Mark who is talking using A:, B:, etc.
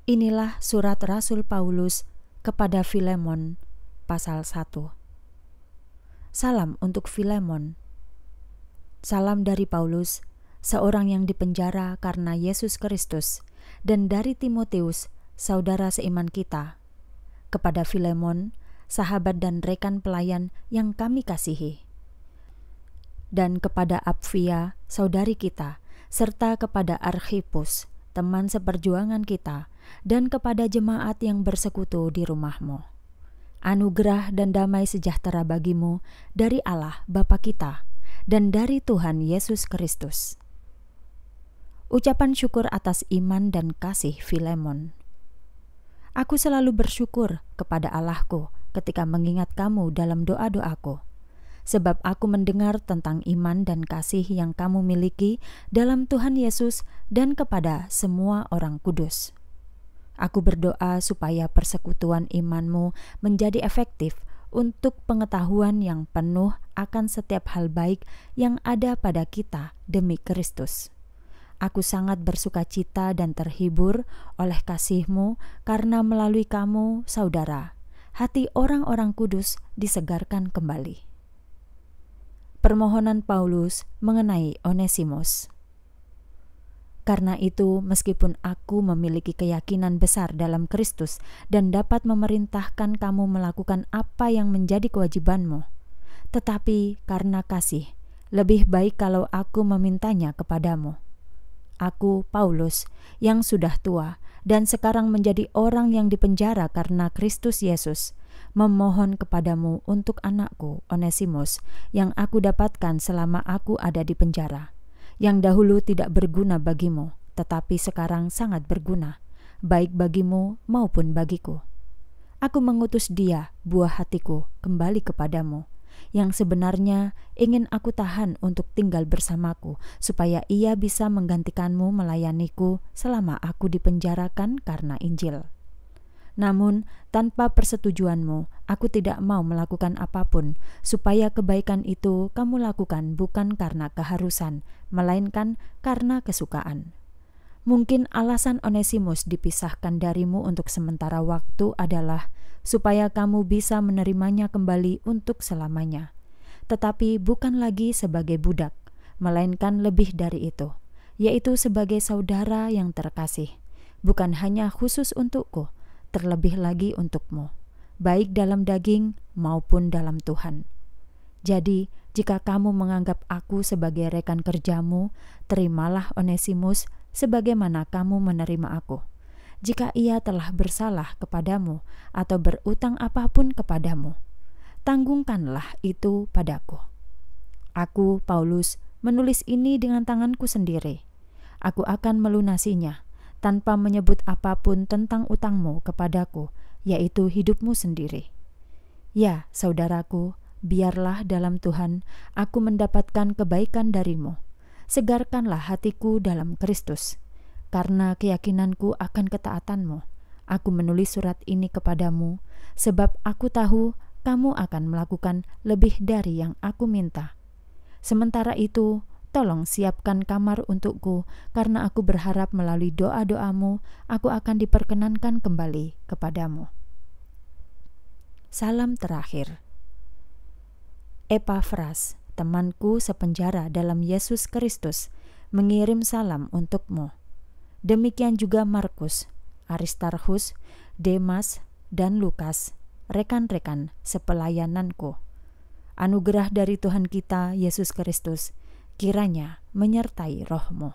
A: Inilah surat Rasul Paulus kepada Filemon, pasal 1. Salam untuk Filemon. Salam dari Paulus, seorang yang dipenjara karena Yesus Kristus, dan dari Timotius, saudara seiman kita, kepada Filemon, sahabat dan rekan pelayan yang kami kasihi, dan kepada Apfia, saudari kita, serta kepada Arkhipus, teman seperjuangan kita, dan kepada jemaat yang bersekutu di rumahmu. Anugerah dan damai sejahtera bagimu dari Allah Bapa kita dan dari Tuhan Yesus Kristus. Ucapan syukur atas iman dan kasih Filemon. Aku selalu bersyukur kepada Allahku ketika mengingat kamu dalam doa-doaku, sebab aku mendengar tentang iman dan kasih yang kamu miliki dalam Tuhan Yesus dan kepada semua orang kudus. Aku berdoa supaya persekutuan imanmu menjadi efektif untuk pengetahuan yang penuh akan setiap hal baik yang ada pada kita demi Kristus. Aku sangat bersukacita dan terhibur oleh kasih-Mu karena melalui kamu, saudara, hati orang-orang kudus disegarkan kembali. Permohonan Paulus mengenai Onesimus. Karena itu, meskipun aku memiliki keyakinan besar dalam Kristus dan dapat memerintahkan kamu melakukan apa yang menjadi kewajibanmu, tetapi karena kasih, lebih baik kalau aku memintanya kepadamu. Aku, Paulus, yang sudah tua dan sekarang menjadi orang yang dipenjara karena Kristus Yesus, memohon kepadamu untuk anakku, Onesimus, yang aku dapatkan selama aku ada di penjara, yang dahulu tidak berguna bagimu, tetapi sekarang sangat berguna, baik bagimu maupun bagiku. Aku mengutus dia, buah hatiku, kembali kepadamu, yang sebenarnya ingin aku tahan untuk tinggal bersamaku, supaya ia bisa menggantikanmu melayaniku selama aku dipenjarakan karena Injil. Namun, tanpa persetujuanmu, aku tidak mau melakukan apapun, supaya kebaikan itu kamu lakukan bukan karena keharusan, melainkan karena kesukaan. Mungkin alasan Onesimus dipisahkan darimu untuk sementara waktu adalah supaya kamu bisa menerimanya kembali untuk selamanya. Tetapi bukan lagi sebagai budak, melainkan lebih dari itu, yaitu sebagai saudara yang terkasih, bukan hanya khusus untukku, terlebih lagi untukmu, baik dalam daging maupun dalam Tuhan. Jadi, jika kamu menganggap aku sebagai rekan kerjamu, terimalah Onesimus sebagaimana kamu menerima aku. Jika ia telah bersalah kepadamu atau berutang apapun kepadamu, tanggungkanlah itu padaku. Aku, Paulus, menulis ini dengan tanganku sendiri. Aku akan melunasinya, tanpa menyebut apapun tentang utangmu kepadaku, yaitu hidupmu sendiri. Ya, saudaraku, biarlah dalam Tuhan aku mendapatkan kebaikan darimu. Segarkanlah hatiku dalam Kristus. Karena keyakinanku akan ketaatanmu, aku menulis surat ini kepadamu, sebab aku tahu kamu akan melakukan lebih dari yang aku minta. Sementara itu, tolong siapkan kamar untukku, karena aku berharap melalui doa-doamu, aku akan diperkenankan kembali kepadamu. Salam terakhir. Epafras, temanku sepenjara dalam Yesus Kristus, mengirim salam untukmu. Demikian juga Markus, Aristarchus, Demas, dan Lukas, rekan-rekan sepelayananku. Anugerah dari Tuhan kita Yesus Kristus kiranya menyertai rohmu.